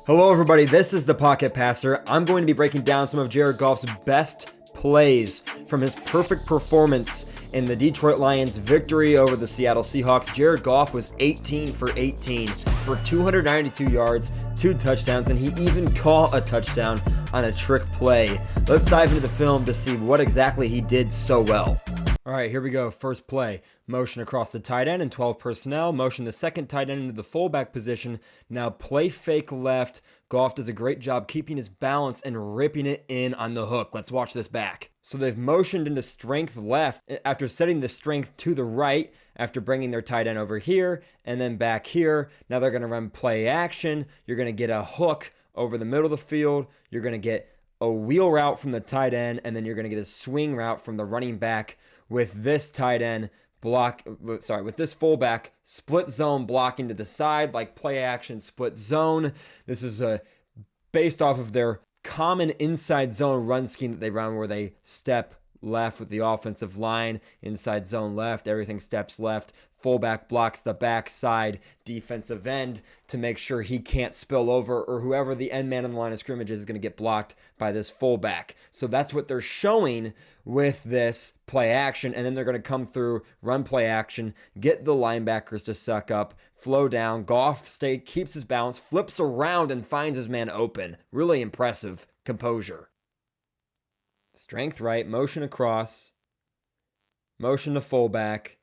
Hello everybody, this is the Pocket Passer. I'm going to be breaking down some of Jared Goff's best plays from his perfect performance in the Detroit Lions' victory over the Seattle Seahawks. Jared Goff was 18 for 18 for 292 yards, 2 touchdowns, and he even caught a touchdown on a trick play. Let's dive into the film to see what exactly he did so well. All right, here we go. First play. Motion across the tight end and 12 personnel. Motion the second tight end into the fullback position. Now play fake left. Goff does a great job keeping his balance and ripping it in on the hook. Let's watch this back. So they've motioned into strength left after setting the strength to the right after bringing their tight end over here and then back here. Now they're going to run play action. You're going to get a hook over the middle of the field. You're going to get a wheel route from the tight end, and then you're going to get a swing route from the running back with this tight end with this fullback split zone blocking to the side, like play action split zone. This is based off of their common inside zone run scheme that they run, where they step left with the offensive line, inside zone left, everything steps left. Fullback blocks the backside defensive end to make sure he can't spill over, or whoever the end man on the line of scrimmage is going to get blocked by this fullback. So that's what they're showing with this play action, and then they're going to come through, run play action, get the linebackers to suck up, flow down. Goff keeps his balance, flips around, and finds his man open. Really impressive composure. Strength right, motion across, motion to fullback.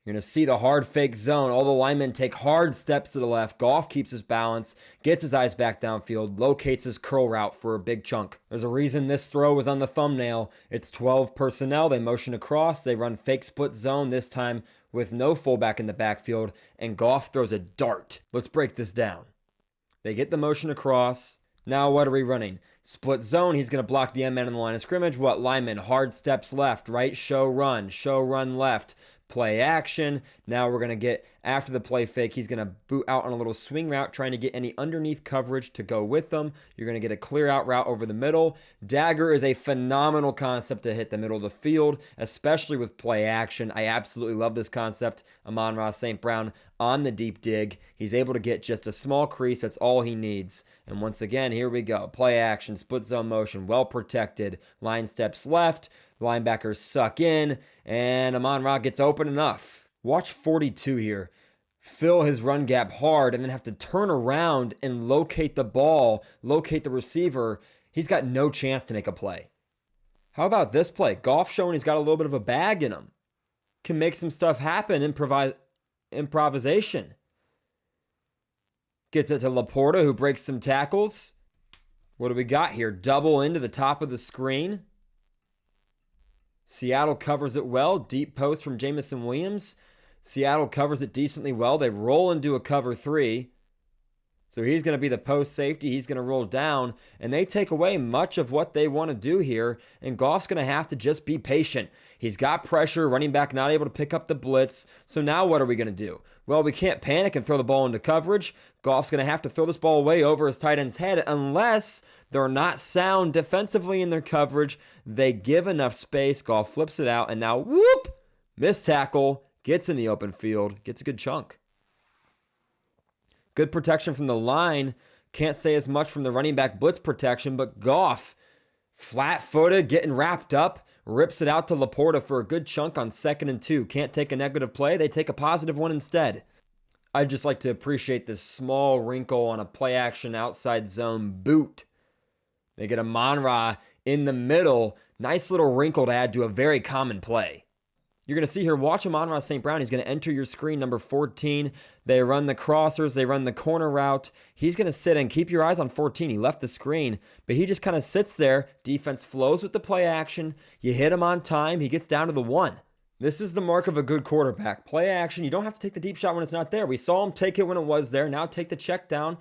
You're going to see the hard fake zone. All the linemen take hard steps to the left. Goff keeps his balance, gets his eyes back downfield, locates his curl route for a big chunk. There's a reason this throw was on the thumbnail. It's 12 personnel. They motion across. They run fake split zone, this time with no fullback in the backfield, and Goff throws a dart. Let's break this down. They get the motion across. Now what are we running? Split zone. He's going to block the end man on the line of scrimmage. What lineman? Hard steps left, right? Show run left. Play action. Now we're going to get, after the play fake, he's going to boot out on a little swing route, trying to get any underneath coverage to go with them. You're going to get a clear out route over the middle. Dagger is a phenomenal concept to hit the middle of the field, especially with play action. I absolutely love this concept. Amon-Ra St. Brown on the deep dig. He's able to get just a small crease. That's all he needs. And once again, here we go. Play action, split zone motion, well protected. Line steps left. Linebackers suck in, and Amon-Ra gets open enough. Watch 42 here. Fill his run gap hard and then have to turn around and locate the ball, locate the receiver. He's got no chance to make a play. How about this play? Goff showing he's got a little bit of a bag in him. Can make some stuff happen, improvisation. Gets it to Laporta, who breaks some tackles. What do we got here? Double into the top of the screen. Seattle covers it well. Deep post from Jameson Williams. Seattle covers it decently well. They roll into a cover 3. So he's going to be the post safety. He's going to roll down. And they take away much of what they want to do here. And Goff's going to have to just be patient. He's got pressure. Running back not able to pick up the blitz. So now what are we going to do? Well, we can't panic and throw the ball into coverage. Goff's going to have to throw this ball away over his tight end's head unless they're not sound defensively in their coverage. They give enough space. Goff flips it out, and now, whoop, missed tackle, gets in the open field, gets a good chunk. Good protection from the line. Can't say as much from the running back blitz protection, but Goff, flat-footed, getting wrapped up, rips it out to Laporta for a good chunk on 2nd and 2. Can't take a negative play. They take a positive one instead. I'd just like to appreciate this small wrinkle on a play action outside zone boot. They get Amon-Ra in the middle. Nice little wrinkle to add to a very common play. You're going to see here, watch Amon-Ra St. Brown. He's going to enter your screen, number 14. They run the crossers. They run the corner route. He's going to sit and keep your eyes on 14. He left the screen, but he just kind of sits there. Defense flows with the play action. You hit him on time. He gets down to the 1. This is the mark of a good quarterback. Play action. You don't have to take the deep shot when it's not there. We saw him take it when it was there. Now take the check down.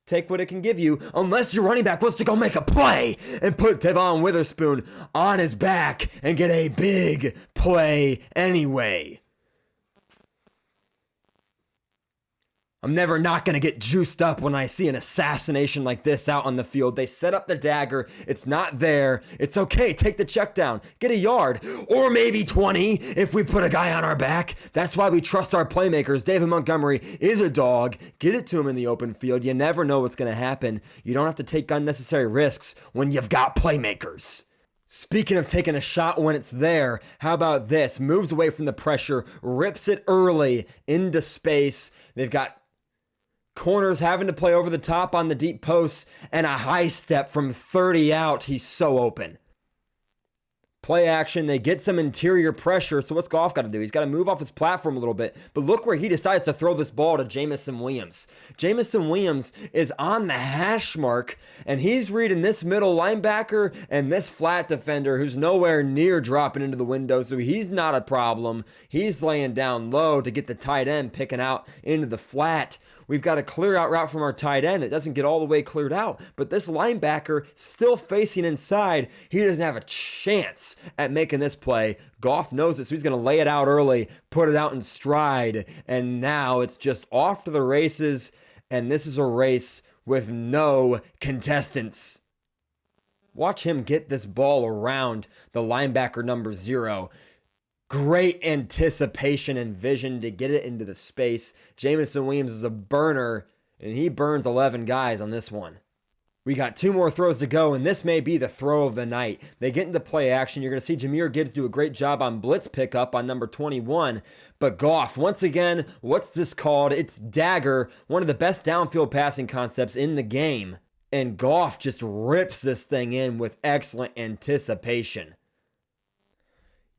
Take what it can give you, unless your running back wants to go make a play and put Devon Witherspoon on his back and get a big play anyway. I'm never not going to get juiced up when I see an assassination like this out on the field. They set up the dagger. It's not there. It's okay. Take the check down. Get a yard. Or maybe 20 if we put a guy on our back. That's why we trust our playmakers. David Montgomery is a dog. Get it to him in the open field. You never know what's going to happen. You don't have to take unnecessary risks when you've got playmakers. Speaking of taking a shot when it's there, how about this? Moves away from the pressure, rips it early into space. They've got corners having to play over the top on the deep posts, and a high step from 30 out. He's so open. Play action, they get some interior pressure, so what's Goff got to do? He's got to move off his platform a little bit, but look where he decides to throw this ball to Jameson Williams. Jameson Williams is on the hash mark, and he's reading this middle linebacker and this flat defender who's nowhere near dropping into the window, so he's not a problem. He's laying down low to get the tight end picking out into the flat. We've got a clear out route from our tight end that doesn't get all the way cleared out, but this linebacker still facing inside, he doesn't have a chance at making this play. Goff knows it, so he's going to lay it out early, put it out in stride, and now it's just off to the races, and this is a race with no contestants. Watch him get this ball around the linebacker number 0. Great anticipation and vision to get it into the space. Jameson Williams is a burner, and he burns 11 guys on this one. We got 2 more throws to go, and this may be the throw of the night. They get into play action. You're going to see Jahmyr Gibbs do a great job on blitz pickup on number 21. But Goff, once again, what's this called? It's dagger, one of the best downfield passing concepts in the game. And Goff just rips this thing in with excellent anticipation.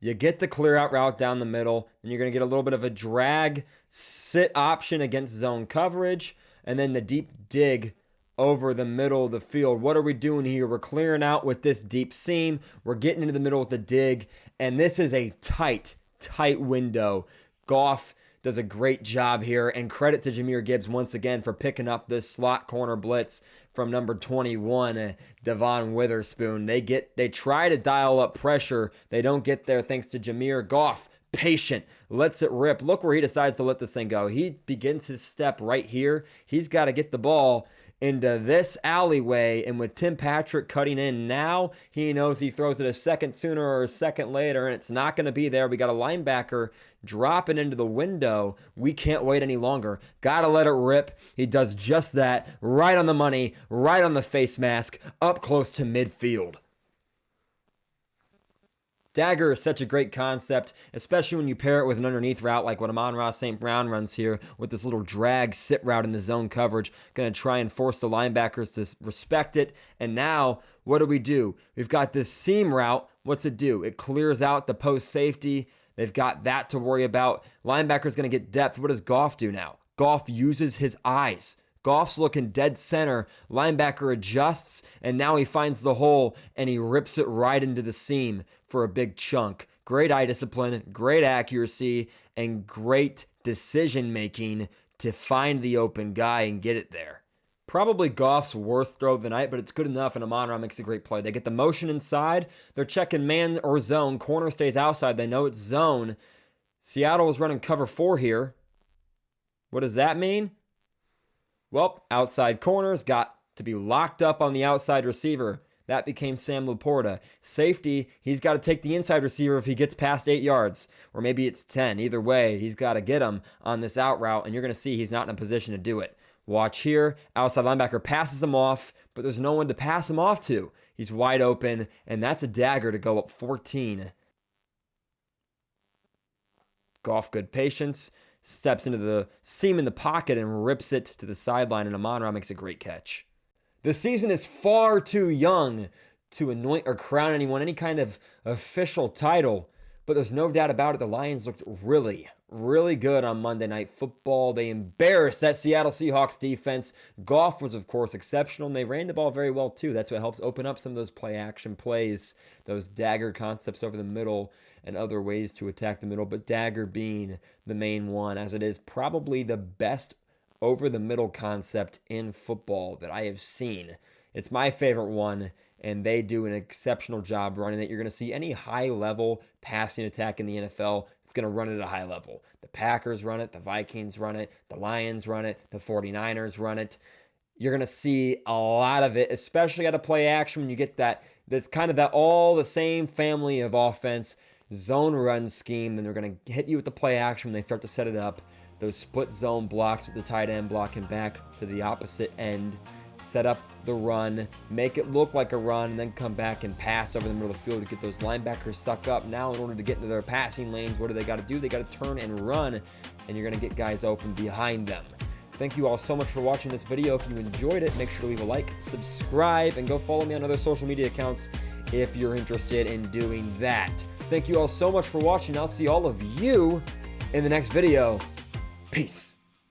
You get the clear out route down the middle, and you're going to get a little bit of a drag sit option against zone coverage, and then the deep dig over the middle of the field. What are we doing here? We're clearing out with this deep seam. We're getting into the middle with the dig, and this is a tight window. Goff does a great job here, and credit to Jahmyr Gibbs once again for picking up this slot corner blitz from number 21, Devon Witherspoon. They try to dial up pressure. They don't get there thanks to Jahmyr. Goff, patient, lets it rip. Look where he decides to let this thing go. He begins his step right here. He's got to get the ball into this alleyway, and with Tim Patrick cutting in now, he knows he throws it a second sooner or a second later, and it's not going to be there. We got a linebacker dropping into the window. We can't wait any longer. Got to let it rip. He does just that, right on the money, right on the face mask, up close to midfield. Dagger is such a great concept, especially when you pair it with an underneath route like what Amon-Ra St. Brown runs here with this little drag sit route in the zone coverage. Going to try and force the linebackers to respect it. And now, what do? We've got this seam route. What's it do? It clears out the post safety. They've got that to worry about. Linebacker's going to get depth. What does Goff do now? Goff uses his eyes. Goff's looking dead center. Linebacker adjusts, and now he finds the hole, and he rips it right into the seam for a big chunk. Great eye discipline, great accuracy, and great decision-making to find the open guy and get it there. Probably Goff's worst throw of the night, but it's good enough, and Amon-Ra makes a great play. They get the motion inside. They're checking man or zone. Corner stays outside. They know it's zone. Seattle is running cover 4 here. What does that mean? Well, outside corners got to be locked up on the outside receiver. That became Sam Laporta. Safety, he's got to take the inside receiver if he gets past 8 yards. Or maybe it's 10. Either way, he's got to get him on this out route, and you're going to see he's not in a position to do it. Watch here. Outside linebacker passes him off, but there's no one to pass him off to. He's wide open, and that's a dagger to go up 14. Goff, good patience. Steps into the seam in the pocket and rips it to the sideline, and Amon-Ra makes a great catch. The season is far too young to anoint or crown anyone any kind of official title, but there's no doubt about it. The Lions looked really, really good on Monday Night Football. They embarrassed that Seattle Seahawks defense. Goff was, of course, exceptional, and they ran the ball very well, too. That's what helps open up some of those play-action plays, those dagger concepts over the middle, and other ways to attack the middle, but dagger being the main one, as it is probably the best over-the-middle concept in football that I have seen It's my favorite one, and they do an exceptional job running it. You're going to see any high-level passing attack in the NFL, it's going to run at a high level. The Packers run it, the Vikings run it, the Lions run it, the 49ers run it. You're going to see a lot of it, especially out of play action when you get that's kind of that all the same family of offense, zone run scheme. Then they're going to hit you with the play action when they start to set it up. Those split zone blocks with the tight end blocking back to the opposite end. Set up the run, make it look like a run, and then come back and pass over the middle of the field to get those linebackers sucked up. Now, in order to get into their passing lanes, what do they got to do? They got to turn and run, and you're going to get guys open behind them. Thank you all so much for watching this video. If you enjoyed it, make sure to leave a like, subscribe, and go follow me on other social media accounts if you're interested in doing that. Thank you all so much for watching. I'll see all of you in the next video. Peace.